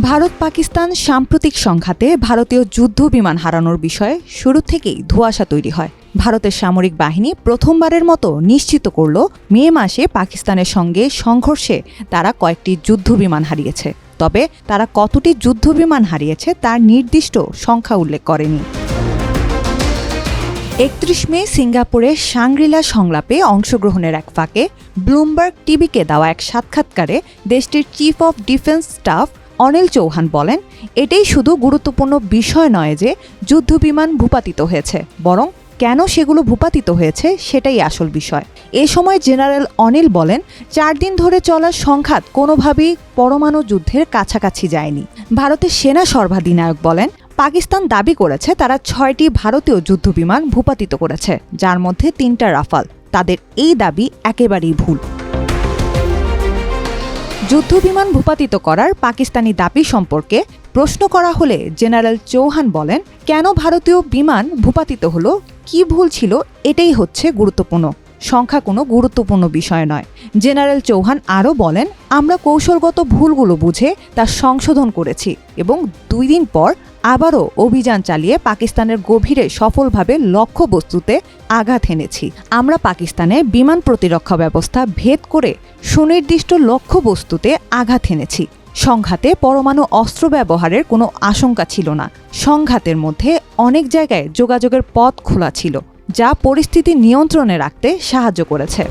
ভারত পাকিস্তান সাম্প্রতিক সংঘাতে ভারতীয় যুদ্ধ বিমান হারানোর বিষয়ে শুরু থেকেই ধোঁয়াশা তৈরি হয়। ভারতের সামরিক বাহিনী প্রথমবারের মতো নিশ্চিত করল মে মাসে পাকিস্তানের সঙ্গে সংঘর্ষে তারা কয়েকটি যুদ্ধ বিমান হারিয়েছে। তবে তারা কতটি যুদ্ধ বিমান হারিয়েছে তার নির্দিষ্ট সংখ্যা উল্লেখ করেনি। ৩১ মে সিঙ্গাপুরের শাংগ্রিলা সংলাপে অংশগ্রহণের এক ফাঁকে ব্লুমবার্গ টিভিকে দেওয়া এক সাক্ষাৎকারে দেশটির chief of defence staff Anil Chauhan বলেন, এটাই শুধু গুরুত্বপূর্ণ বিষয় নয় যে যুদ্ধবিমান ভূপাতিত হয়েছে, বরং কেন সেগুলো ভূপাতিত হয়েছে সেটাই আসল বিষয়। এ সময় জেনারেল অনিল বলেন, ৪ দিন ধরে চলা সংঘাত কোনোভাবেই পরমাণু যুদ্ধের কাছাকাছি যায়নি। ভারতের সেনা সর্বাধিনায়ক বলেন, পাকিস্তান দাবি করেছে তারা ৬টি ভারতীয় যুদ্ধবিমান ভূপাতিত করেছে, যার মধ্যে ৩টা রাফাল। তাদের এই দাবি একেবারেই ভুল। যুদ্ধবিমান ভূপাতিত করার পাকিস্তানি দাবি সম্পর্কে প্রশ্ন করা হলে জেনারেল চৌহান বলেন, কেন ভারতীয় বিমান ভূপাতিত হলো, কি ভুল ছিল, এটাই হচ্ছে গুরুত্বপূর্ণ। সংখ্যা কোনো গুরুত্বপূর্ণ বিষয় নয়। জেনারেল চৌহান আরও বলেন, আমরা কৌশলগত ভুলগুলো বুঝে তা সংশোধন করেছি এবং ২ দিন পর আবারও অভিযান চালিয়ে পাকিস্তানের গভীরে সফলভাবে লক্ষ্যবস্তুতে আঘাত এনেছি। আমরা পাকিস্তানে বিমান প্রতিরক্ষা ব্যবস্থা ভেদ করে সুনির্দিষ্ট লক্ষ্যবস্তুতে আঘাত এনেছি। সংঘাতে পরমাণু অস্ত্র ব্যবহারের কোনো আশঙ্কা ছিল না। সংঘাতের মধ্যে অনেক জায়গায় যোগাযোগের পথ খোলা ছিল, যা পরিস্থিতি নিয়ন্ত্রণে রাখতে সাহায্য করেছে।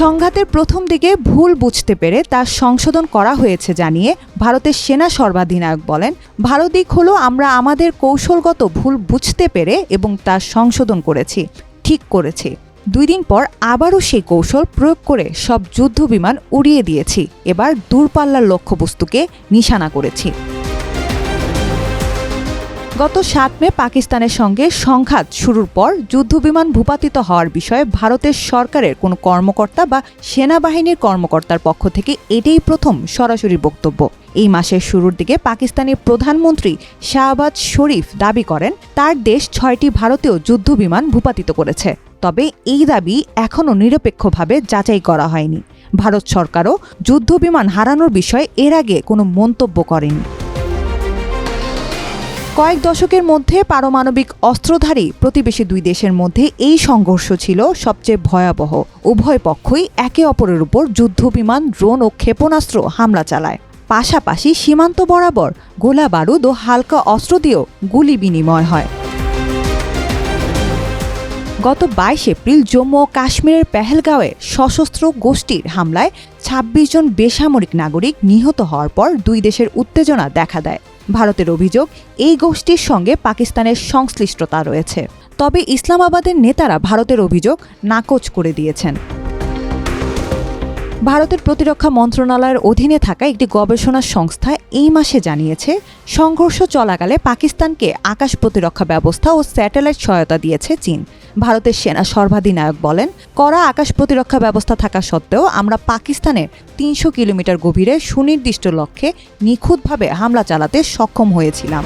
সংঘাতের প্রথম দিকে ভুল বুঝতে পেরে তা সংশোধন করা হয়েছে জানিয়ে ভারতের সেনা সর্বাধিনায়ক বলেন, ভালো দিক হলো আমরা আমাদের কৌশলগত ভুল বুঝতে পেরে এবং তা সংশোধন করেছি, ঠিক করেছি। ২ দিন পর আবারও সেই কৌশল প্রয়োগ করে সব যুদ্ধ বিমান উড়িয়ে দিয়েছি। এবার দূরপাল্লার লক্ষ্যবস্তুকে নিশানা করেছি। গত ৭ মে পাকিস্তানের সঙ্গে সংঘাত শুরুর পর যুদ্ধবিমান ভূপাতিত হওয়ার বিষয়ে ভারতের সরকারের কোনো কর্মকর্তা বা সেনাবাহিনীর কর্মকর্তার পক্ষ থেকে এটাই প্রথম সরাসরি বক্তব্য। এই মাসের শুরুর দিকে পাকিস্তানের প্রধানমন্ত্রী শাহবাজ শরীফ দাবি করেন, তার দেশ ৬টি ভারতীয় যুদ্ধবিমান ভূপাতিত করেছে। তবে এই দাবি এখনও নিরপেক্ষভাবে যাচাই করা হয়নি। ভারত সরকারও যুদ্ধবিমান হারানোর বিষয়ে এর আগে কোনো মন্তব্য করেনি। কয়েক দশকের মধ্যে পারমাণবিক অস্ত্রধারী প্রতিবেশী ২ দেশের মধ্যে এই সংঘর্ষ ছিল সবচেয়ে ভয়াবহ। উভয় পক্ষই একে অপরের উপর যুদ্ধবিমান, ড্রোন ও ক্ষেপণাস্ত্র হামলা চালায়। পাশাপাশি সীমান্ত বরাবর গোলা বারুদ ও হালকা অস্ত্র দিয়েও গুলি বিনিময় হয়। গত ২২ এপ্রিল জম্মু ও কাশ্মীরের পেহেলগাঁওয়ে সশস্ত্র গোষ্ঠীর হামলায় ২৬ জন বেসামরিক নাগরিক নিহত হওয়ার পর ২ দেশের উত্তেজনা দেখা দেয়। ভারতের অভিযোগ, এই গোষ্ঠীর সঙ্গে পাকিস্তানের সংশ্লিষ্টতা রয়েছে। তবে ইসলামাবাদের নেতারা ভারতের অভিযোগ নাকচ করে দিয়েছেন। ভারতের প্রতিরক্ষা মন্ত্রণালয়ের অধীনে থাকা একটি গবেষণা সংস্থা এই মাসে জানিয়েছে, সংঘর্ষ চলাকালে পাকিস্তানকে আকাশ প্রতিরক্ষা ব্যবস্থা ও স্যাটেলাইট সহায়তা দিয়েছে চীন। ভারতের সেনা সর্বাধিনায়ক বলেন, কড়া আকাশ প্রতিরক্ষা ব্যবস্থা থাকা সত্ত্বেও আমরা পাকিস্তানের ৩০০ কিলোমিটার গভীরে সুনির্দিষ্ট লক্ষ্যে নিখুঁতভাবে হামলা চালাতে সক্ষম হয়েছিলাম।